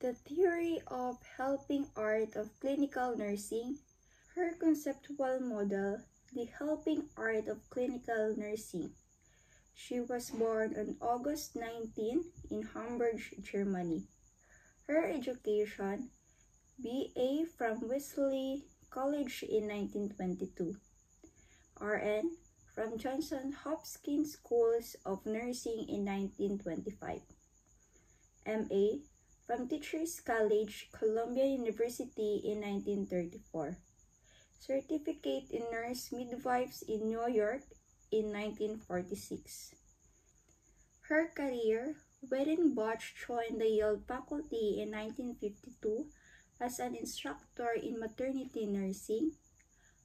The theory of helping art of clinical nursing, her conceptual model, the helping art of clinical nursing. She was born on August 19 in Hamburg, Germany. Her education, BA from Wesley College in 1922, RN from Johns Hopkins Schools of Nursing in 1925, MA from Teachers College, Columbia University in 1934, Certificate in Nurse Midwives in New York in 1946. Her career, Weidenbach joined the Yale faculty in 1952 as an instructor in maternity nursing,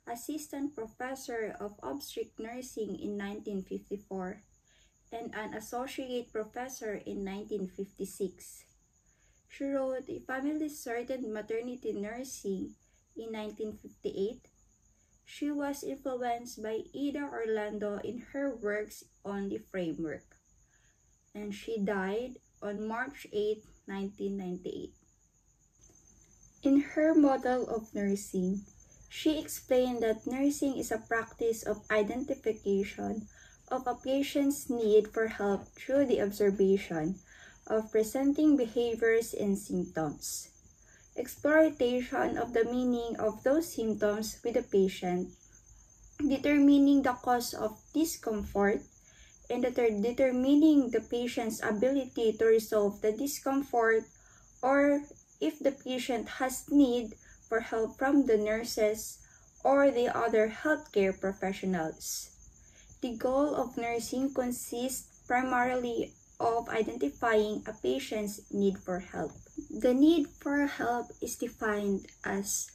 assistant professor of obstetric nursing in 1954, and an associate professor in 1956. She wrote A Family-Centered Maternity Nursing in 1958. She was influenced by Ida Orlando in her works on the framework, and she died on March 8, 1998. In her model of nursing, she explained that nursing is a practice of identification of a patient's need for help through the observation of presenting behaviors and symptoms, exploration of the meaning of those symptoms with the patient, determining the cause of discomfort, and determining the patient's ability to resolve the discomfort, or if the patient has need for help from the nurses or the other healthcare professionals. The goal of nursing consists primarily of identifying a patient's need for help. The need for help is defined as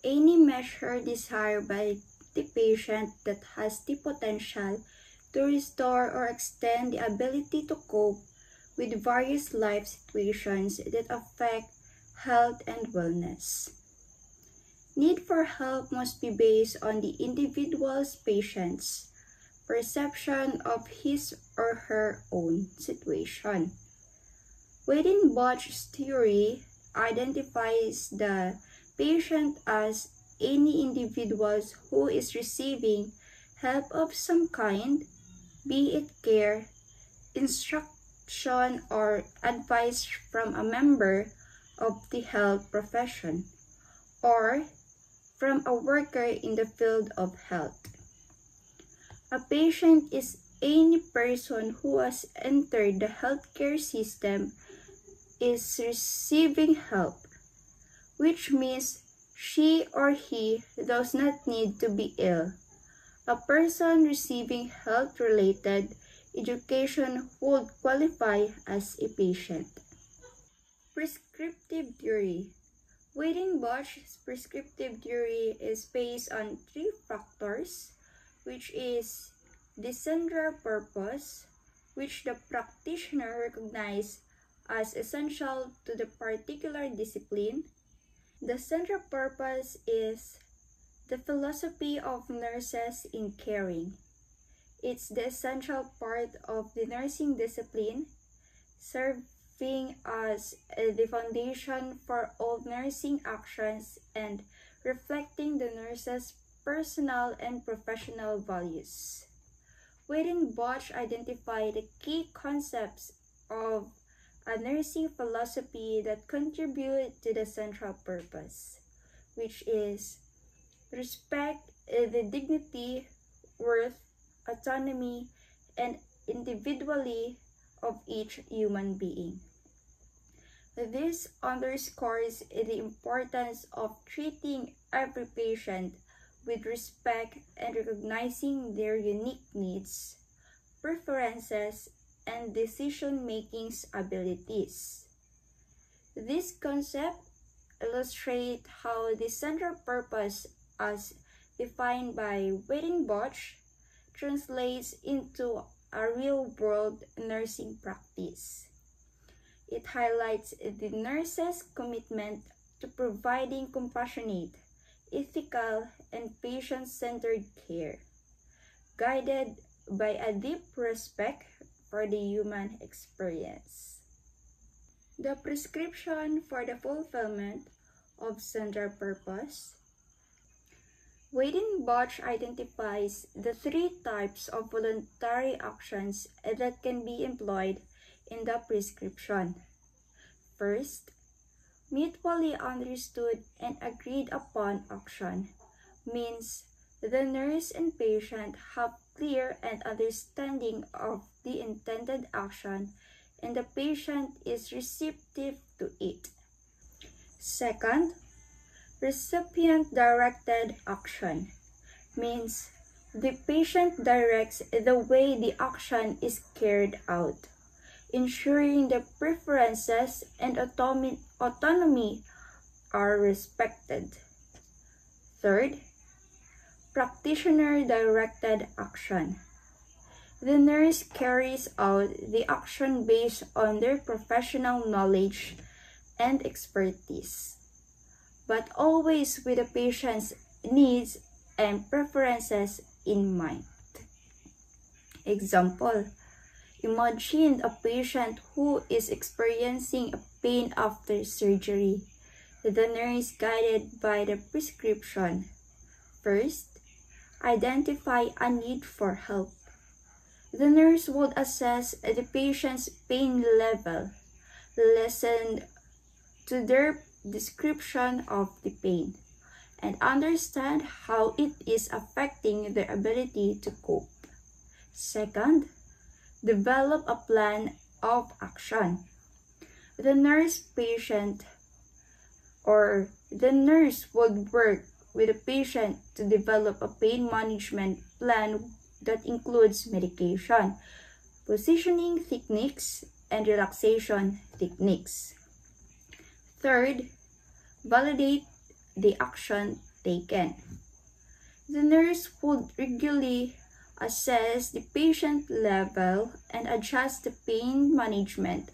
any measure desired by the patient that has the potential to restore or extend the ability to cope with various life situations that affect health and wellness. Need for help must be based on the individual's patient's perception of his or her own situation. Weidenbach's theory identifies the patient as any individual who is receiving help of some kind, be it care, instruction, or advice from a member of the health profession, or from a worker in the field of health. A patient is any person who has entered the healthcare system is receiving help, which means she or he does not need to be ill. A person receiving health-related education would qualify as a patient. Prescriptive theory. Weidenbach's prescriptive theory is based on 3 factors, which is the central purpose, which the practitioner recognizes as essential to the particular discipline. The central purpose is the philosophy of nurses in caring. It's the essential part of the nursing discipline, serving as the foundation for all nursing actions and reflecting the nurse's personal and professional values. Weidenbach identified the key concepts of a nursing philosophy that contribute to the central purpose, which is respect the dignity, worth, autonomy, and individuality of each human being. This underscores the importance of treating every patient with respect and recognizing their unique needs, preferences, and decision-making abilities. This concept illustrates how the central purpose, as defined by Weidenbach, translates into a real-world nursing practice. It highlights the nurse's commitment to providing compassionate, ethical, and patient-centered care, guided by a deep respect for the human experience. The prescription for the fulfillment of central purpose. Weidenbach identifies the three types of voluntary actions that can be employed in the prescription. First, mutually understood and agreed upon action means the nurse and patient have clear and understanding of the intended action and the patient is receptive to it. Second, recipient-directed action means the patient directs the way the action is carried out, ensuring the preferences and autonomy are respected. Third, practitioner-directed action. The nurse carries out the action based on their professional knowledge and expertise, but always with the patient's needs and preferences in mind. Example, imagine a patient who is experiencing a pain after surgery. The nurse, guided by the prescription, first, identify a need for help. The nurse would assess the patient's pain level, listen to their description of the pain, and understand how it is affecting their ability to cope. Second, develop a plan of action. The nurse would work with the patient to develop a pain management plan that includes medication, positioning techniques, and relaxation techniques. Third, validate the action taken. The nurse would regularly assess the patient level and adjust the pain management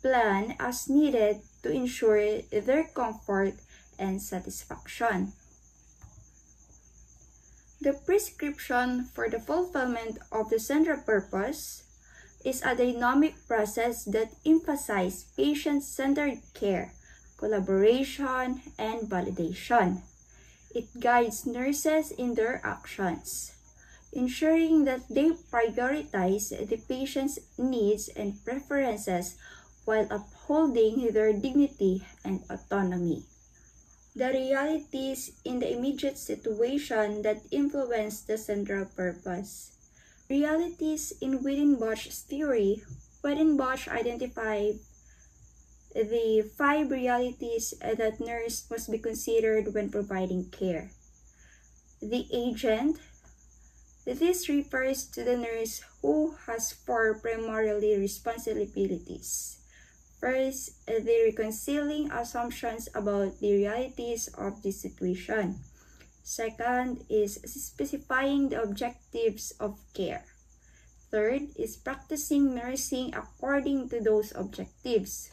plan as needed to ensure their comfort and satisfaction. The prescription for the fulfillment of the central purpose is a dynamic process that emphasizes patient-centered care, collaboration, and validation. It guides nurses in their actions, ensuring that they prioritize the patient's needs and preferences while upholding their dignity and autonomy. The realities in the immediate situation that influence the central purpose. Realities in Weidenbach's theory. Weidenbach identified the 5 realities that nurse must be considered when providing care. The agent. This refers to the nurse who has 4 primary responsibilities. First, the reconciling assumptions about the realities of the situation. Second is specifying the objectives of care. Third is practicing nursing according to those objectives.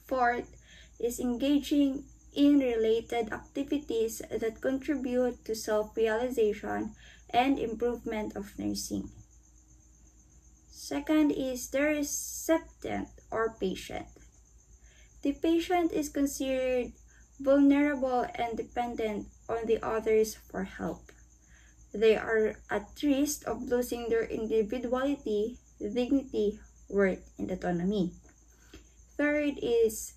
Fourth is engaging in related activities that contribute to self-realization and improvement of nursing. Second is the recipient or patient. The patient is considered vulnerable and dependent on the others for help. They are at risk of losing their individuality, dignity, worth, and autonomy. Third is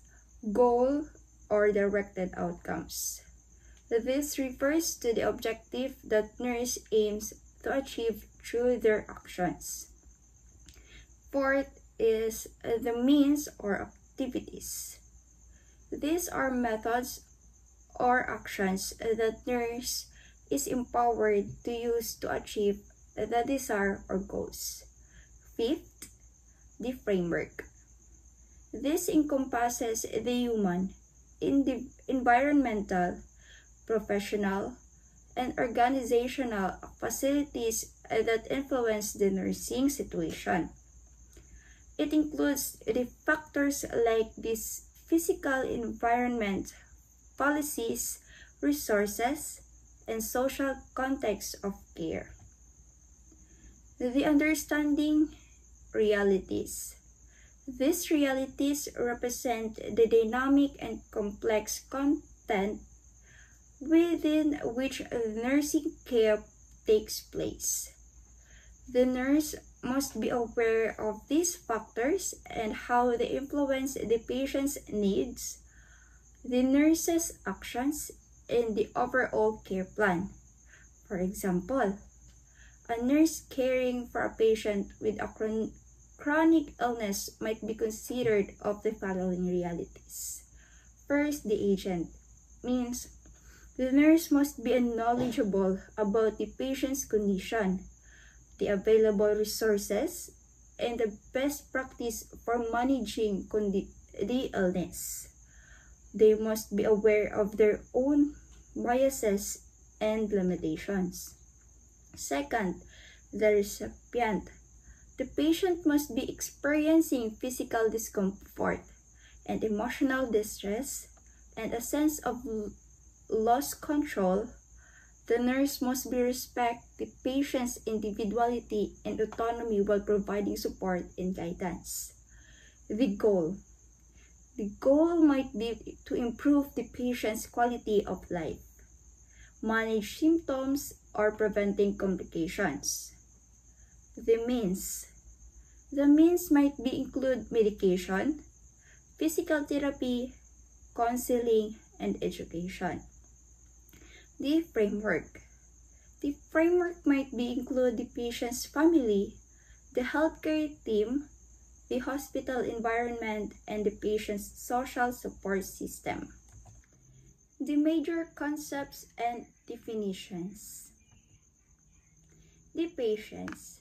goal or directed outcomes. This refers to the objective that nurse aims to achieve through their actions. Fourth is the means or activities. These are methods or actions that nurse is empowered to use to achieve the desire or goals. Fifth, the framework. This encompasses the human, environmental, professional, and organizational facilities that influence the nursing situation. It includes the factors like this physical environment, policies, resources, and social context of care. The understanding realities. These realities represent the dynamic and complex content within which nursing care takes place. The nurse must be aware of these factors and how they influence the patient's needs, the nurse's actions, and the overall care plan. For example, a nurse caring for a patient with a chronic illness might be considered of the following realities. First, the agent means the nurse must be knowledgeable about the patient's condition, the available resources, and the best practice for managing the illness. They must be aware of their own biases and limitations. Second, the recipient. The patient must be experiencing physical discomfort and emotional distress and a sense of lost control. The nurse must respect the patient's individuality and autonomy while providing support and guidance. The goal. The goal might be to improve the patient's quality of life, manage symptoms, or preventing complications. The means. The means might include medication, physical therapy, counseling, and education. The framework. The framework might include the patient's family, the healthcare team, the hospital environment, and the patient's social support system. The major concepts and definitions. The patients.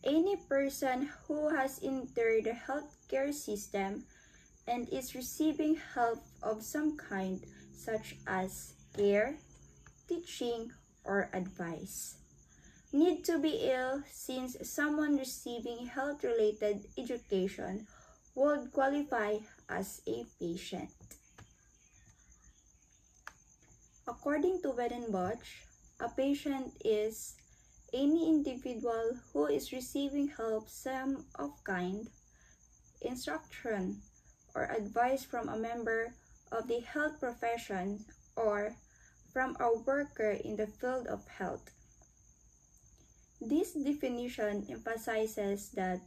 Any person who has entered the healthcare system and is receiving help of some kind, such as care, teaching, or advice. Need to be ill, since someone receiving health-related education would qualify as a patient. According to Weidenbach, a patient is any individual who is receiving help some of kind, instruction, or advice from a member of the health profession or from a worker in the field of health. This definition emphasizes that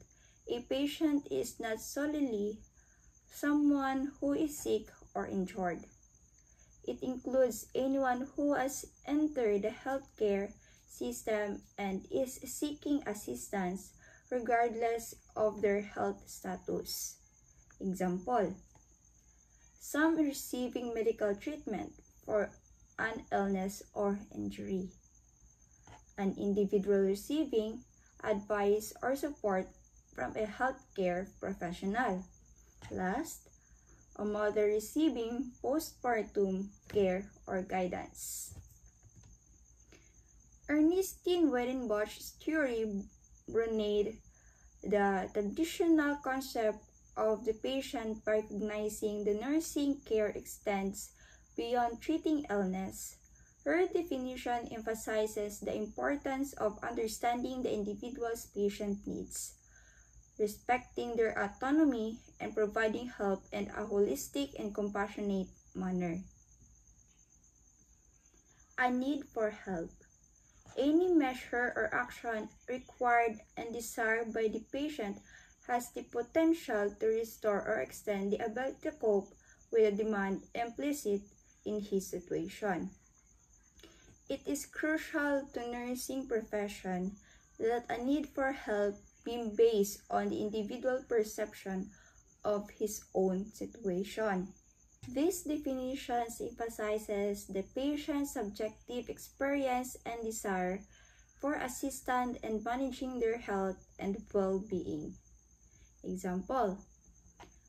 a patient is not solely someone who is sick or injured. It includes anyone who has entered the healthcare system and is seeking assistance regardless of their health status. Example: some receiving medical treatment for an illness or injury. An individual receiving advice or support from a healthcare professional. Last, a mother receiving postpartum care or guidance. Ernestine Weidenbach's theory brunade the traditional concept of the patient by recognizing the nursing care extends beyond treating illness. Her definition emphasizes the importance of understanding the individual's patient needs, respecting their autonomy, and providing help in a holistic and compassionate manner. A need for help. Any measure or action required and desired by the patient has the potential to restore or extend the ability to cope with the demand implicit in his situation. It is crucial to nursing profession that a need for help be based on the individual perception of his own situation. This definition emphasizes the patient's subjective experience and desire for assistance in managing their health and well-being. Example: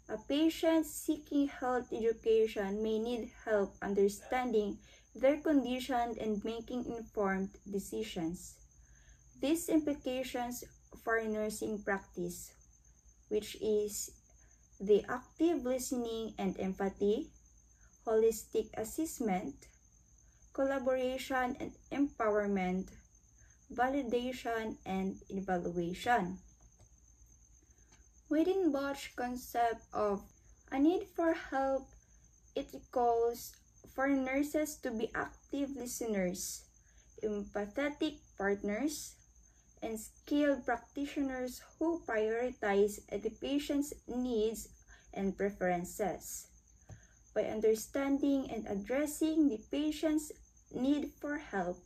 a patient seeking health education may need help understanding their condition and making informed decisions. These implications for nursing practice, which is the active listening and empathy, holistic assessment, collaboration and empowerment, validation and evaluation. Within Bach's concept of a need for help, it calls for nurses to be active listeners, empathetic partners, and skilled practitioners who prioritize the patient's needs and preferences. By understanding and addressing the patient's need for help,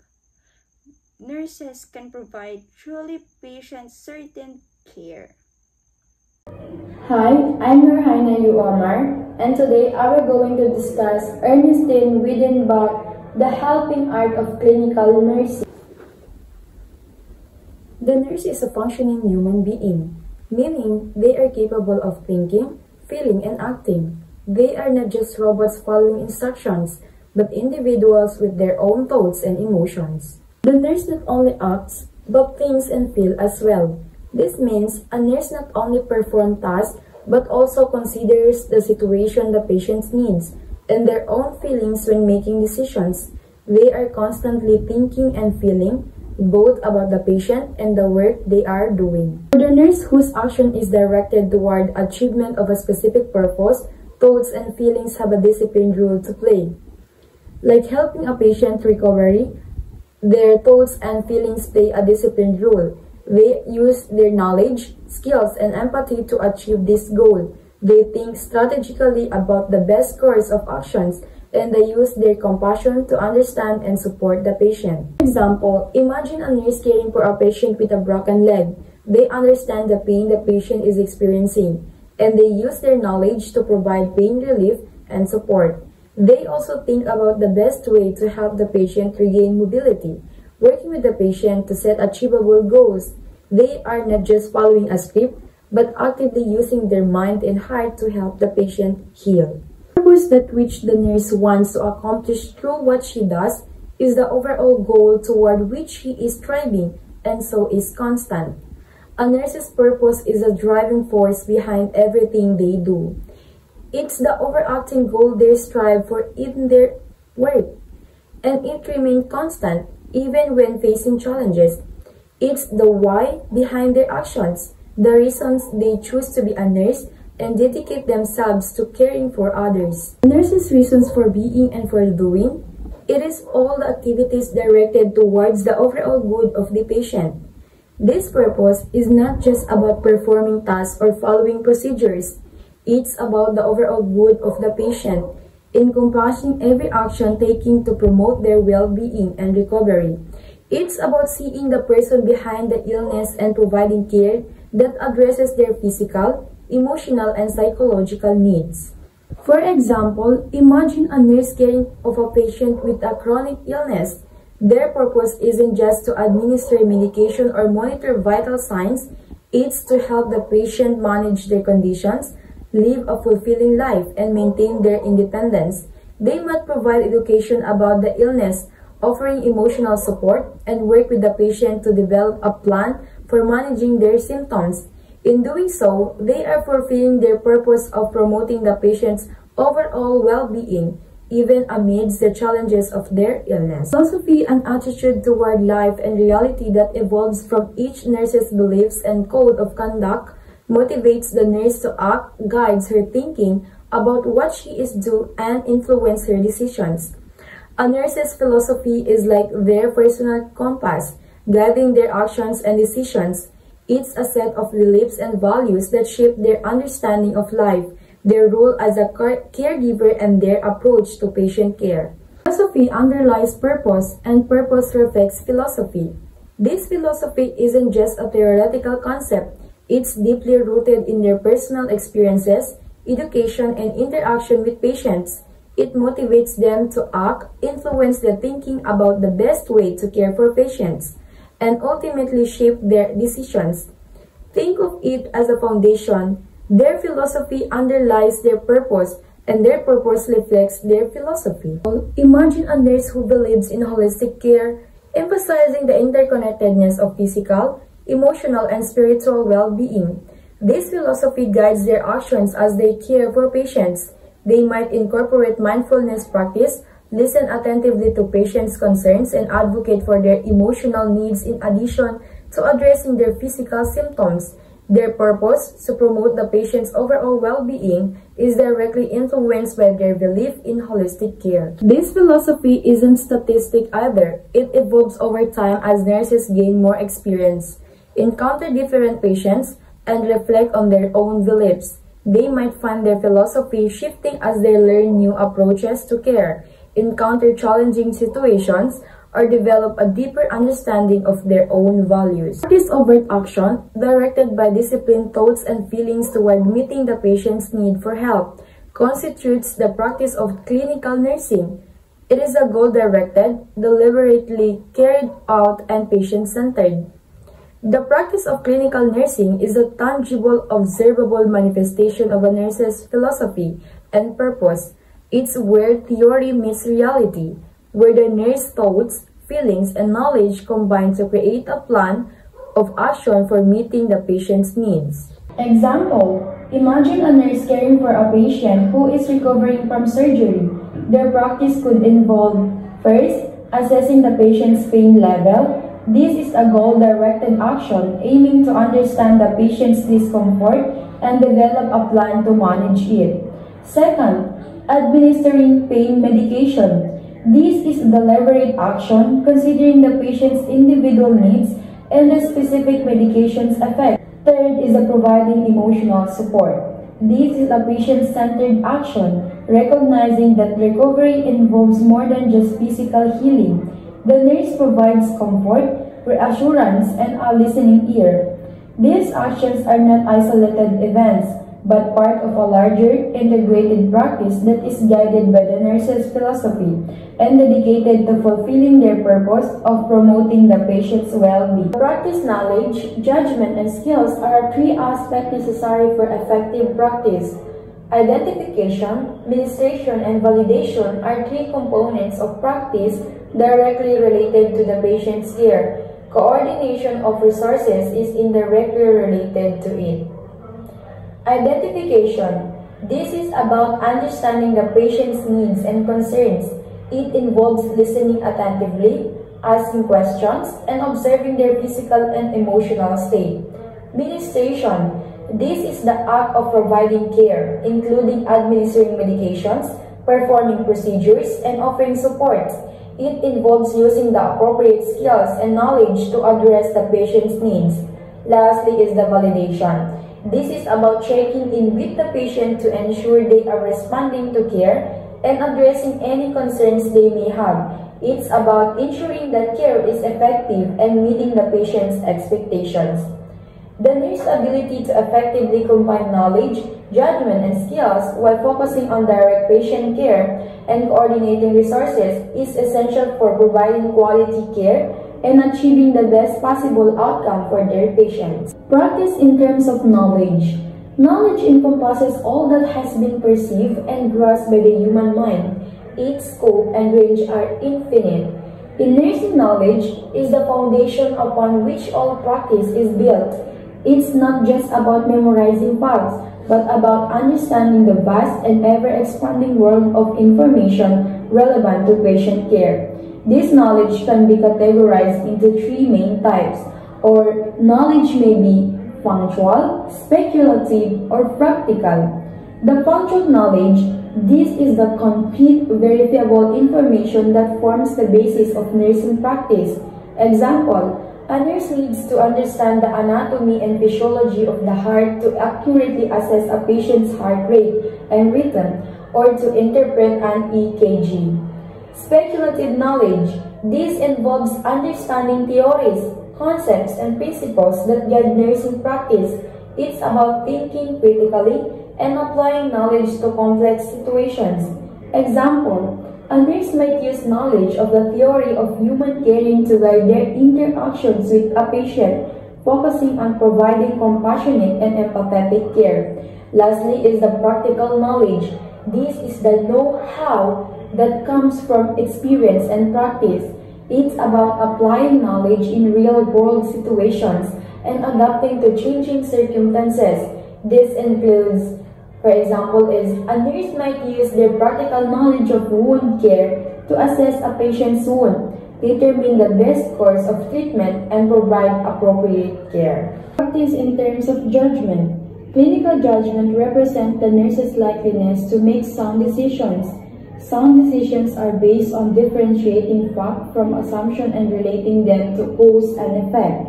nurses can provide truly patient-centered care. Hi, I'm Nurhaina U. Omar, and today we're going to discuss Ernestine Wiedenbach, The Helping Art of Clinical Nursing. The nurse is a functioning human being, meaning they are capable of thinking, feeling, and acting. They are not just robots following instructions, but individuals with their own thoughts and emotions. The nurse not only acts, but thinks and feels as well. This means a nurse not only performs tasks, but also considers the situation the patient needs and their own feelings when making decisions. They are constantly thinking and feeling, both about the patient and the work they are doing. For the nurse whose action is directed toward achievement of a specific purpose, thoughts and feelings have a disciplined role to play. Like helping a patient recovery, their thoughts and feelings play a disciplined role. They use their knowledge, skills, and empathy to achieve this goal. They think strategically about the best course of actions, and they use their compassion to understand and support the patient. For example, imagine a nurse caring for a patient with a broken leg. They understand the pain the patient is experiencing, and they use their knowledge to provide pain relief and support. They also think about the best way to help the patient regain mobility, working with the patient to set achievable goals. They are not just following a script, but actively using their mind and heart to help the patient heal. The purpose that which the nurse wants to accomplish through what she does is the overall goal toward which she is striving, and so is constant. A nurse's purpose is a driving force behind everything they do. It's the overarching goal they strive for in their work, and it remains constant even when facing challenges. It's the why behind their actions, the reasons they choose to be a nurse and dedicate themselves to caring for others. A nurse's reasons for being and for doing, it is all the activities directed towards the overall good of the patient. This purpose is not just about performing tasks or following procedures. It's about the overall good of the patient, encompassing every action taken to promote their well-being and recovery. It's about seeing the person behind the illness and providing care that addresses their physical, emotional, and psychological needs. For example, imagine a nurse caring of a patient with a chronic illness. Their purpose isn't just to administer medication or monitor vital signs. It's to help the patient manage their conditions, live a fulfilling life, and maintain their independence. They must provide education about the illness, offering emotional support, and work with the patient to develop a plan for managing their symptoms. In doing so, they are fulfilling their purpose of promoting the patient's overall well-being, even amidst the challenges of their illness. Philosophy and attitude toward life and reality that evolves from each nurse's beliefs and code of conduct motivates the nurse to act, guides her thinking about what she is due, and influence her decisions. A nurse's philosophy is like their personal compass, guiding their actions and decisions. It's a set of beliefs and values that shape their understanding of life, their role as a caregiver, and their approach to patient care. Philosophy underlies purpose, and purpose reflects philosophy. This philosophy isn't just a theoretical concept. It's deeply rooted in their personal experiences, education, and interaction with patients. It motivates them to act, influence their thinking about the best way to care for patients, and ultimately shape their decisions. Think of it as a foundation. Their philosophy underlies their purpose, and their purpose reflects their philosophy. Imagine a nurse who believes in holistic care, emphasizing the interconnectedness of physical, emotional, and spiritual well-being. This philosophy guides their actions as they care for patients. They might incorporate mindfulness practice, listen attentively to patients' concerns, and advocate for their emotional needs in addition to addressing their physical symptoms. Their purpose, to promote the patient's overall well-being, is directly influenced by their belief in holistic care. This philosophy isn't statistic either. It evolves over time as nurses gain more experience, encounter different patients, and reflect on their own beliefs. They might find their philosophy shifting as they learn new approaches to care, encounter challenging situations, or develop a deeper understanding of their own values. Practice overt action, directed by disciplined thoughts and feelings toward meeting the patient's need for help, constitutes the practice of clinical nursing. It is a goal-directed, deliberately carried out, and patient-centered. The practice of clinical nursing is a tangible, observable manifestation of a nurse's philosophy and purpose. It's where theory meets reality, where the nurse's thoughts, feelings, and knowledge combine to create a plan of action for meeting the patient's needs. Example: imagine a nurse caring for a patient who is recovering from surgery. Their practice could involve, first, assessing the patient's pain level. This is a goal-directed action aiming to understand the patient's discomfort and develop a plan to manage it. Second, administering pain medication. This is a deliberate action considering the patient's individual needs and the specific medication's effect. Third is providing emotional support. This is a patient-centered action, recognizing that recovery involves more than just physical healing. The nurse provides comfort, reassurance, and a listening ear. These actions are not isolated events, but part of a larger, integrated practice that is guided by the nurse's philosophy and dedicated to fulfilling their purpose of promoting the patient's well-being. Practice knowledge, judgment, and skills are three aspects necessary for effective practice. Identification, administration, and validation are three components of practice directly related to the patient's care. Coordination of resources is indirectly related to it. Identification. This is about understanding the patient's needs and concerns. It involves listening attentively, asking questions, and observing their physical and emotional state. Administration. This is the act of providing care, including administering medications, performing procedures, and offering support. It involves using the appropriate skills and knowledge to address the patient's needs. Lastly is the validation. This is about checking in with the patient to ensure they are responding to care and addressing any concerns they may have. It's about ensuring that care is effective and meeting the patient's expectations. The nurse's ability to effectively combine knowledge, judgment, and skills while focusing on direct patient care and coordinating resources is essential for providing quality care and achieving the best possible outcome for their patients. Practice in terms of knowledge. Knowledge encompasses all that has been perceived and grasped by the human mind. Its scope and range are infinite. In nursing, knowledge is the foundation upon which all practice is built. It's not just about memorizing facts, but about understanding the vast and ever-expanding world of information relevant to patient care. This knowledge can be categorized into three main types, or knowledge may be functional, speculative, or practical. The functional knowledge, this is the complete, verifiable information that forms the basis of nursing practice. Example, a nurse needs to understand the anatomy and physiology of the heart to accurately assess a patient's heart rate and rhythm, or to interpret an EKG. Speculative knowledge. This involves understanding theories, concepts, and principles that guide nursing practice. It's about thinking critically and applying knowledge to complex situations. Example, a nurse might use knowledge of the theory of human caring to guide their interactions with a patient, focusing on providing compassionate and empathetic care. Lastly is the practical knowledge. This is the know-how that comes from experience and practice. It's about applying knowledge in real-world situations and adapting to changing circumstances. This includes, for example, a nurse might use their practical knowledge of wound care to assess a patient's wound, determine the best course of treatment, and provide appropriate care. Practice in terms of judgment. Clinical judgment represents the nurse's likeliness to make sound decisions. Sound decisions are based on differentiating fact from assumption and relating them to cause and effect.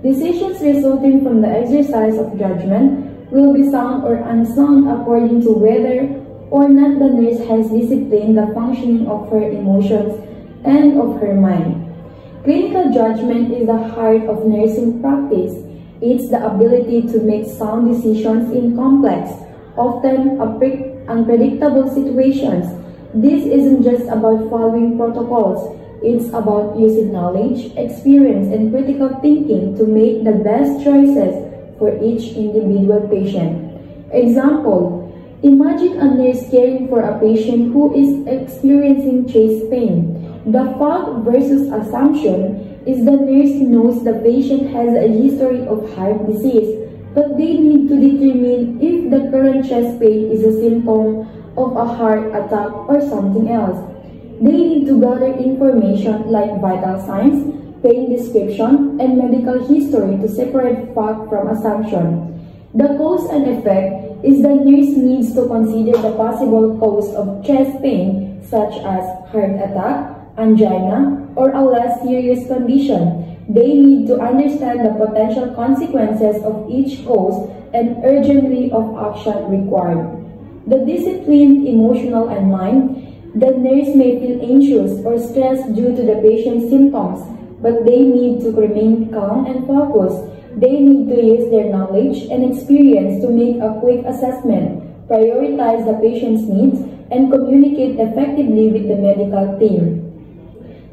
Decisions resulting from the exercise of judgment will be sound or unsound according to whether or not the nurse has disciplined the functioning of her emotions and of her mind. Clinical judgment is the heart of nursing practice. It's the ability to make sound decisions in complex, often unpredictable situations. This isn't just about following protocols. It's about using knowledge, experience, and critical thinking to make the best choices for each individual patient. Example, imagine a nurse caring for a patient who is experiencing chest pain. The fact versus assumption is the nurse knows the patient has a history of heart disease, but they need to determine if the current chest pain is a symptom of a heart attack or something else. They need to gather information like vital signs, pain description, and medical history to separate fact from assumption. The cause and effect is the nurse needs to consider the possible cause of chest pain such as heart attack, angina, or a less serious condition. They need to understand the potential consequences of each cause and urgency of action required. The disciplined emotional and mind. The nurse may feel anxious or stressed due to the patient's symptoms, but they need to remain calm and focused. They need to use their knowledge and experience to make a quick assessment, prioritize the patient's needs, and communicate effectively with the medical team.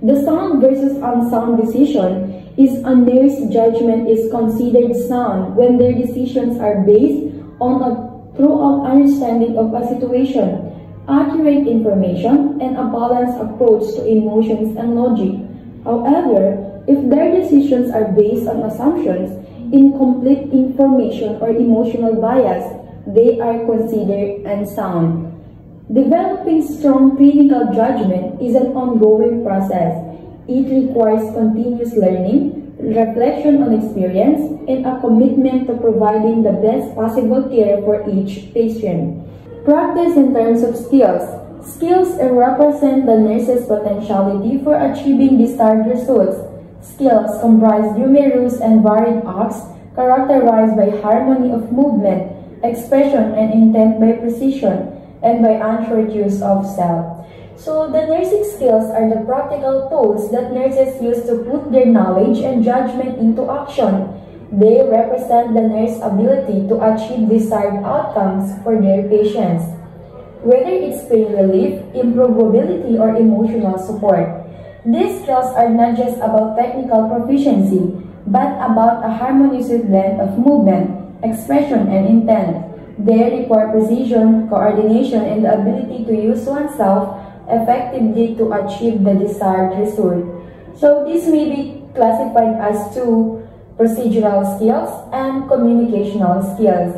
The sound versus unsound decision is a nurse's judgment is considered sound when their decisions are based on a thorough understanding of a situation, accurate information, and a balanced approach to emotions and logic. However, if their decisions are based on assumptions, incomplete information, or emotional bias, they are considered unsound. Developing strong clinical judgment is an ongoing process. It requires continuous learning, reflection on experience, and a commitment to providing the best possible care for each patient. Practice in terms of skills. Skills represent the nurse's potentiality for achieving desired results. Skills comprise numerous and varied acts characterized by harmony of movement, expression, and intent by precision, and by unshort use of self. So, the nursing skills are the practical tools that nurses use to put their knowledge and judgment into action. They represent the nurse's ability to achieve desired outcomes for their patients, whether it's pain relief, improved mobility, or emotional support. These skills are not just about technical proficiency, but about a harmonious blend of movement, expression, and intent. They require precision, coordination, and the ability to use oneself effectively to achieve the desired result. So this may be classified as two: procedural skills and communicational skills.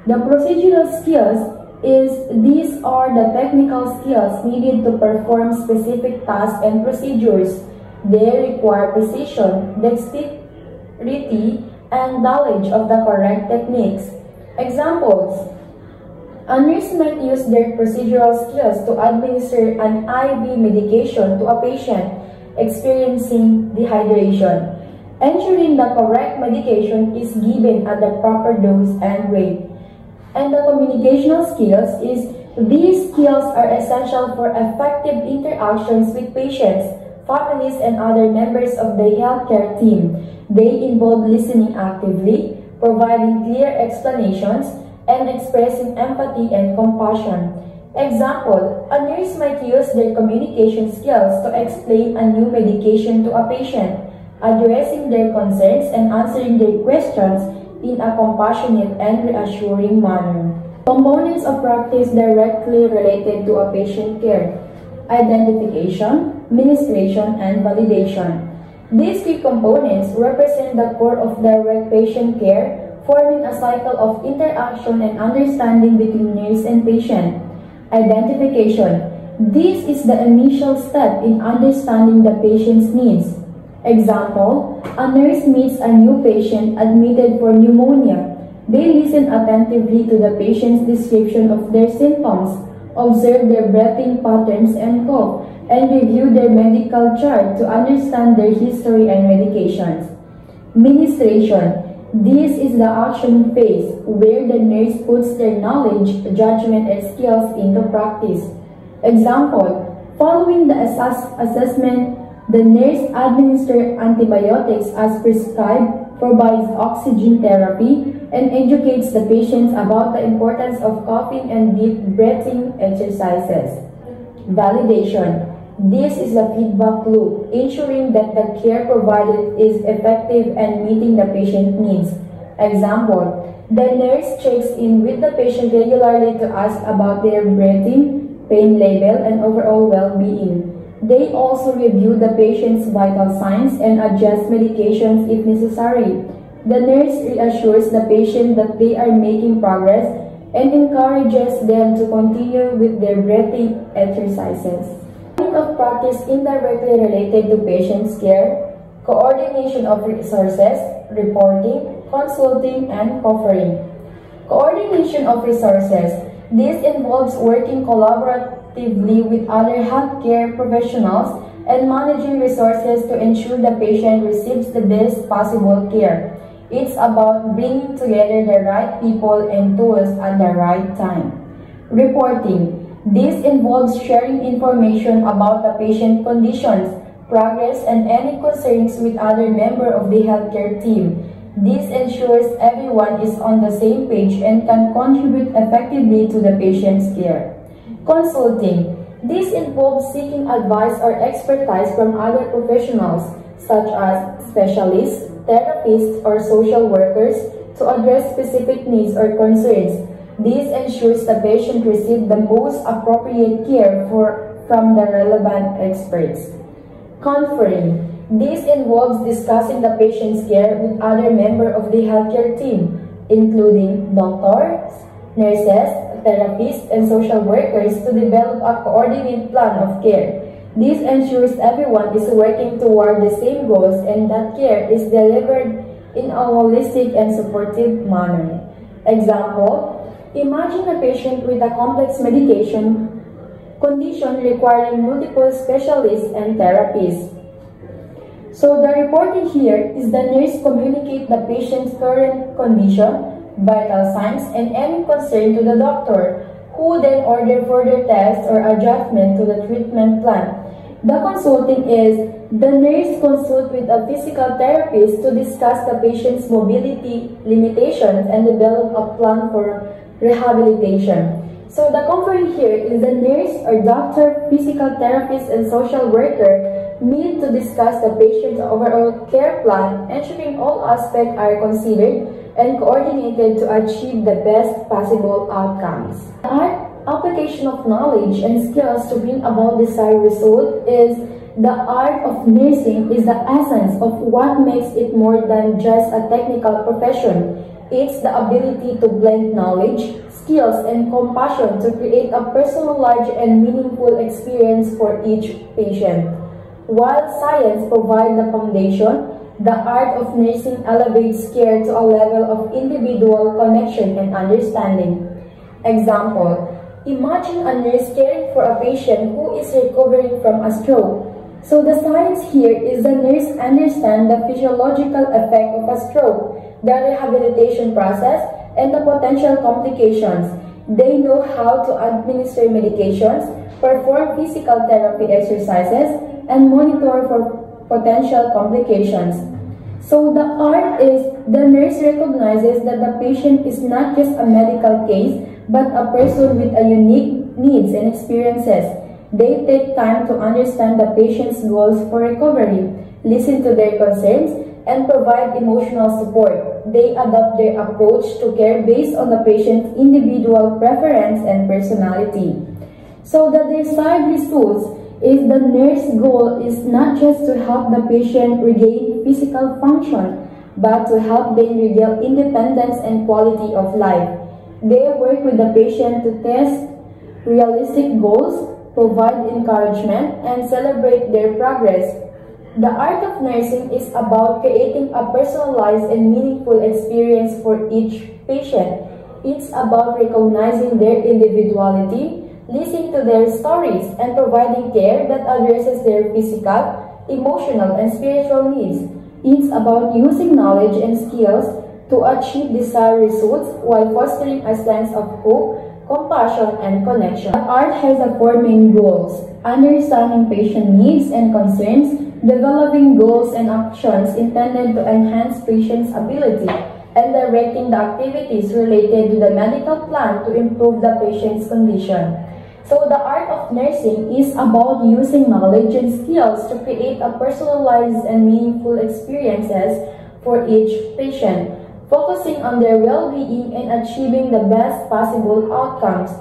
The procedural skills these are the technical skills needed to perform specific tasks and procedures. They require precision, dexterity, and knowledge of the correct techniques. Examples: a nurse might use their procedural skills to administer an IV medication to a patient experiencing dehydration, ensuring the correct medication is given at the proper dose and rate. And the communicational skills these skills are essential for effective interactions with patients, families, and other members of the healthcare team. They involve listening actively, providing clear explanations, and expressing empathy and compassion. Example, a nurse might use their communication skills to explain a new medication to a patient, addressing their concerns and answering their questions in a compassionate and reassuring manner. Components of practice directly related to a patient care: identification, administration, and validation. These three components represent the core of direct patient care, forming a cycle of interaction and understanding between nurse and patient. Identification. This is the initial step in understanding the patient's needs. Example, a nurse meets a new patient admitted for pneumonia. They listen attentively to the patient's description of their symptoms, observe their breathing patterns and cough, and review their medical chart to understand their history and medications. Ministration. This is the action phase where the nurse puts their knowledge, judgment, and skills into practice. Example, following the assessment, the nurse administers antibiotics as prescribed, provides oxygen therapy, and educates the patients about the importance of coughing and deep breathing exercises. Validation. This is the feedback loop, ensuring that the care provided is effective and meeting the patient needs. Example, the nurse checks in with the patient regularly to ask about their breathing, pain level, and overall well-being. They also review the patient's vital signs and adjust medications if necessary. The nurse reassures the patient that they are making progress and encourages them to continue with their breathing exercises. Of practice indirectly related to patient's care, coordination of resources, reporting, consulting, and offering. Coordination of resources. This involves working collaboratively with other healthcare professionals and managing resources to ensure the patient receives the best possible care. It's about bringing together the right people and tools at the right time. Reporting. This involves sharing information about the patient conditions, progress, and any concerns with other members of the healthcare team. This ensures everyone is on the same page and can contribute effectively to the patient's care. Consulting. This involves seeking advice or expertise from other professionals, such as specialists, therapists, or social workers, to address specific needs or concerns. This ensures the patient receives the most appropriate care from the relevant experts. Conferring. This involves discussing the patient's care with other members of the healthcare team, including doctors, nurses, therapists, and social workers to develop a coordinated plan of care. This ensures everyone is working toward the same goals and that care is delivered in a holistic and supportive manner. Example, imagine a patient with a complex medication condition requiring multiple specialists and therapies. So the reporting here is the nurse communicate the patient's current condition, vital signs, and any concern to the doctor, who then order further tests or adjustment to the treatment plan. The consulting is the nurse consult with a physical therapist to discuss the patient's mobility limitations and develop a plan for rehabilitation. So the conferring here is the nurse or doctor, physical therapist, and social worker meet to discuss the patient's overall care plan, ensuring all aspects are considered and coordinated to achieve the best possible outcomes. Application of knowledge and skills to bring about desired result is the art of nursing is the essence of what makes it more than just a technical profession. It's the ability to blend knowledge, skills, and compassion to create a personalized and meaningful experience for each patient. While science provides the foundation, the art of nursing elevates care to a level of individual connection and understanding. Example, imagine a nurse caring for a patient who is recovering from a stroke. So the science here is the nurse understands the physiological effect of a stroke, the rehabilitation process, and the potential complications. They know how to administer medications, perform physical therapy exercises, and monitor for potential complications. So the art is the nurse recognizes that the patient is not just a medical case, but a person with a unique needs and experiences. They take time to understand the patient's goals for recovery, listen to their concerns, and provide emotional support. They adapt their approach to care based on the patient's individual preference and personality. So the desired results is the nurse's goal is not just to help the patient regain physical function, but to help them regain independence and quality of life. They work with the patient to test realistic goals, provide encouragement, and celebrate their progress. The art of nursing is about creating a personalized and meaningful experience for each patient. It's about recognizing their individuality, listening to their stories, and providing care that addresses their physical, emotional, and spiritual needs. It's about using knowledge and skills to achieve desired results while fostering a sense of hope, compassion, and connection. The art has four main goals: understanding patient needs and concerns, developing goals and actions intended to enhance patients' ability, and directing the activities related to the medical plan to improve the patient's condition. So the art of nursing is about using knowledge and skills to create a personalized and meaningful experiences for each patient, focusing on their well-being and achieving the best possible outcomes.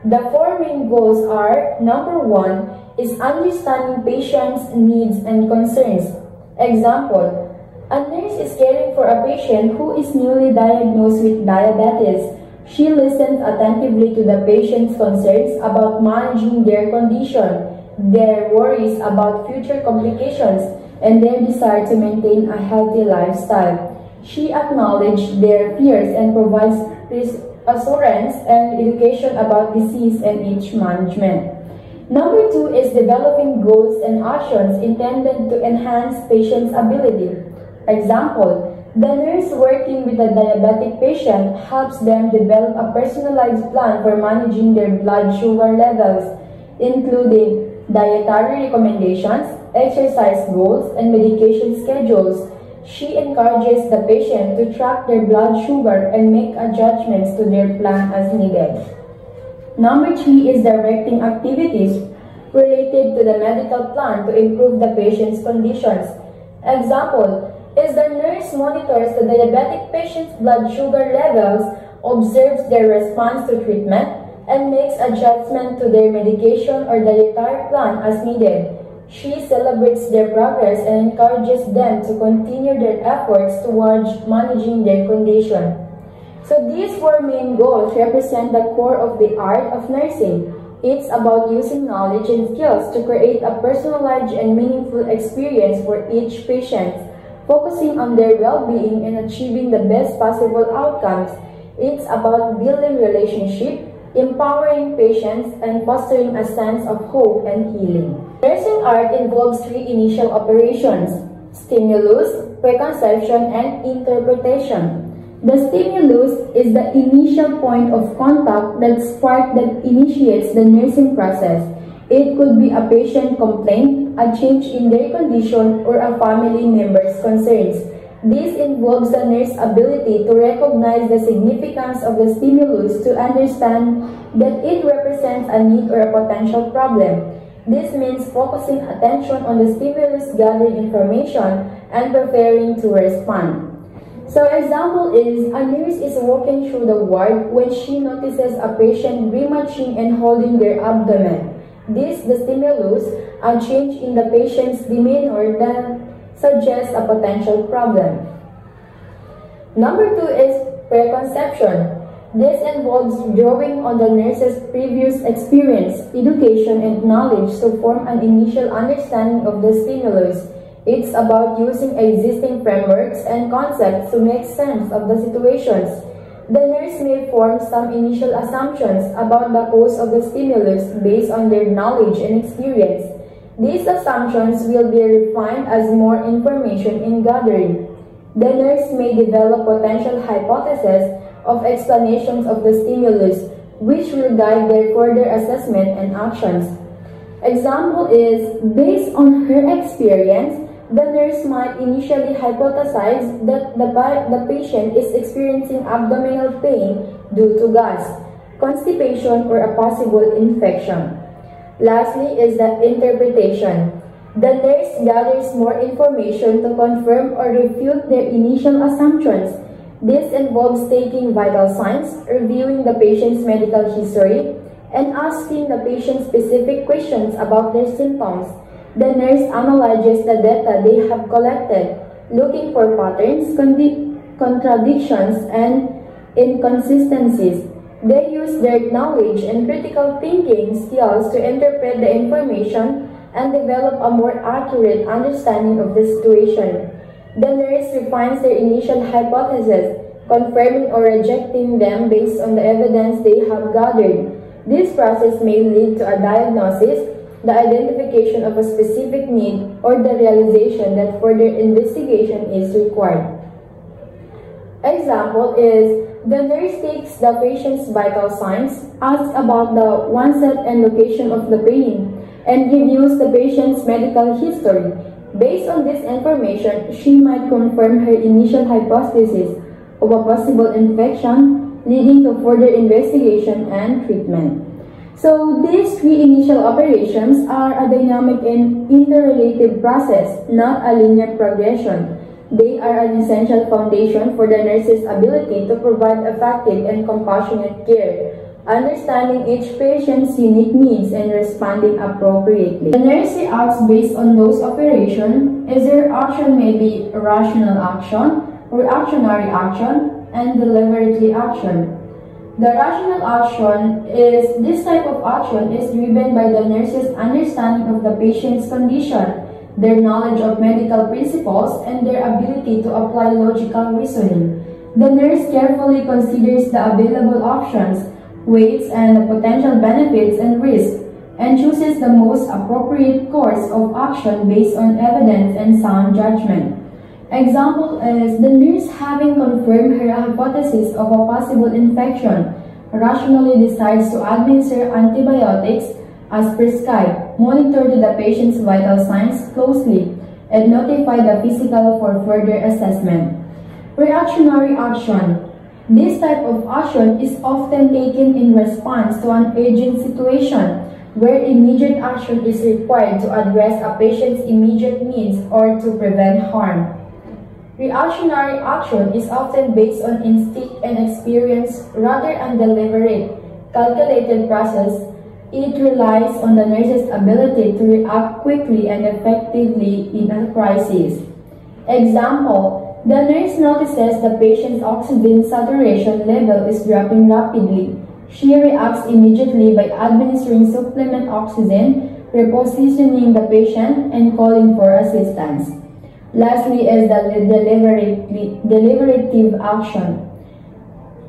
The four main goals are: number one is understanding patients' needs and concerns. Example, a nurse is caring for a patient who is newly diagnosed with diabetes. She listens attentively to the patient's concerns about managing their condition, their worries about future complications, and their desire to maintain a healthy lifestyle. She acknowledges their fears and provides assurance and education about disease and age management. Number two is developing goals and actions intended to enhance patients' ability. Example, the nurse working with a diabetic patient helps them develop a personalized plan for managing their blood sugar levels, including dietary recommendations, exercise goals, and medication schedules. She encourages the patient to track their blood sugar and make adjustments to their plan as needed. Number three is directing activities related to the medical plan to improve the patient's conditions. Example, is the nurse monitors the diabetic patient's blood sugar levels, observes their response to treatment, and makes adjustment to their medication or dietary plan as needed. She celebrates their progress and encourages them to continue their efforts towards managing their condition. So these four main goals represent the core of the art of nursing. It's about using knowledge and skills to create a personalized and meaningful experience for each patient, focusing on their well-being and achieving the best possible outcomes. It's about building relationships, empowering patients, and fostering a sense of hope and healing. Nursing art involves three initial operations: stimulus, preconception, and interpretation. The stimulus is the initial point of contact, that spark that initiates the nursing process. It could be a patient complaint, a change in their condition, or a family member's concerns. This involves the nurse's ability to recognize the significance of the stimulus, to understand that it represents a need or a potential problem. This means focusing attention on the stimulus, gathering information, and preparing to respond. So example is, a nurse is walking through the ward when she notices a patient grimacing and holding their abdomen. This, the stimulus, a change in the patient's demeanor that suggests a potential problem. Number two is preconception. This involves drawing on the nurse's previous experience, education, and knowledge to form an initial understanding of the stimulus. It's about using existing frameworks and concepts to make sense of the situations. The nurse may form some initial assumptions about the cause of the stimulus based on their knowledge and experience. These assumptions will be refined as more information is gathering. The nurse may develop potential hypotheses of explanations of the stimulus, which will guide their further assessment and actions. Example is, based on her experience, the nurse might initially hypothesize that the patient is experiencing abdominal pain due to gas, constipation, or a possible infection. Lastly is the interpretation. The nurse gathers more information to confirm or refute their initial assumptions. This involves taking vital signs, reviewing the patient's medical history, and asking the patient specific questions about their symptoms. The nurse analyzes the data they have collected, looking for patterns, contradictions, and inconsistencies. They use their knowledge and critical thinking skills to interpret the information and develop a more accurate understanding of the situation. The nurse refines their initial hypothesis, confirming or rejecting them based on the evidence they have gathered. This process may lead to a diagnosis, the identification of a specific need, or the realization that further investigation is required. Example is, the nurse takes the patient's vital signs, asks about the onset and location of the pain, and reviews the patient's medical history. Based on this information, she might confirm her initial hypothesis of a possible infection, leading to further investigation and treatment. So, these three initial operations are a dynamic and interrelated process, not a linear progression. They are an essential foundation for the nurse's ability to provide effective and compassionate care, understanding each patient's unique needs and responding appropriately. The nurse reacts based on those operations, as their action may be rational action, reactionary action, and deliberate action. The rational action is this type of action is driven by the nurse's understanding of the patient's condition, their knowledge of medical principles, and their ability to apply logical reasoning. The nurse carefully considers the available options, weights and the potential benefits and risks, and chooses the most appropriate course of action based on evidence and sound judgment. Example is the nurse, having confirmed her hypothesis of a possible infection, rationally decides to administer antibiotics as prescribed, monitor the patient's vital signs closely, and notify the physical for further assessment. Reactionary action. This type of action is often taken in response to an urgent situation, where immediate action is required to address a patient's immediate needs or to prevent harm. Reactionary action is often based on instinct and experience rather than deliberate, calculated process. It relies on the nurse's ability to react quickly and effectively in a crisis. Example, the nurse notices the patient's oxygen saturation level is dropping rapidly. She reacts immediately by administering supplement oxygen, repositioning the patient, and calling for assistance. Lastly is the deliberative action.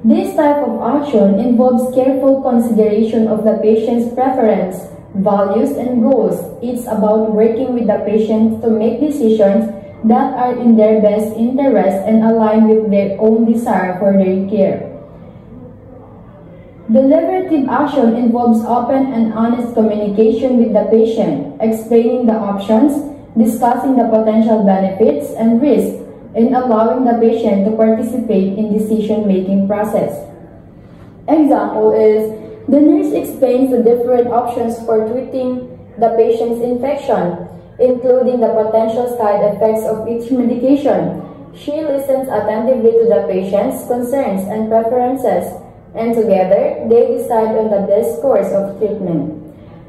This type of action involves careful consideration of the patient's preference, values, and goals. It's about working with the patient to make decisions that are in their best interest and align with their own desire for their care. Deliberative action involves open and honest communication with the patient, explaining the options, discussing the potential benefits and risks, and allowing the patient to participate in decision-making process. Example is, the nurse explains the different options for treating the patient's infection, including the potential side effects of each medication. She listens attentively to the patient's concerns and preferences, and together, they decide on the best course of treatment.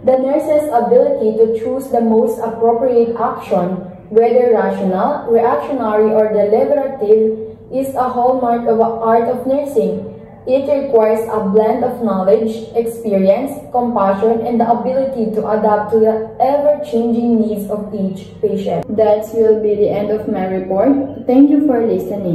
The nurse's ability to choose the most appropriate action, whether rational, reactionary, or deliberative, is a hallmark of the art of nursing. It requires a blend of knowledge, experience, compassion, and the ability to adapt to the ever-changing needs of each patient. That will be the end of my report. Thank you for listening.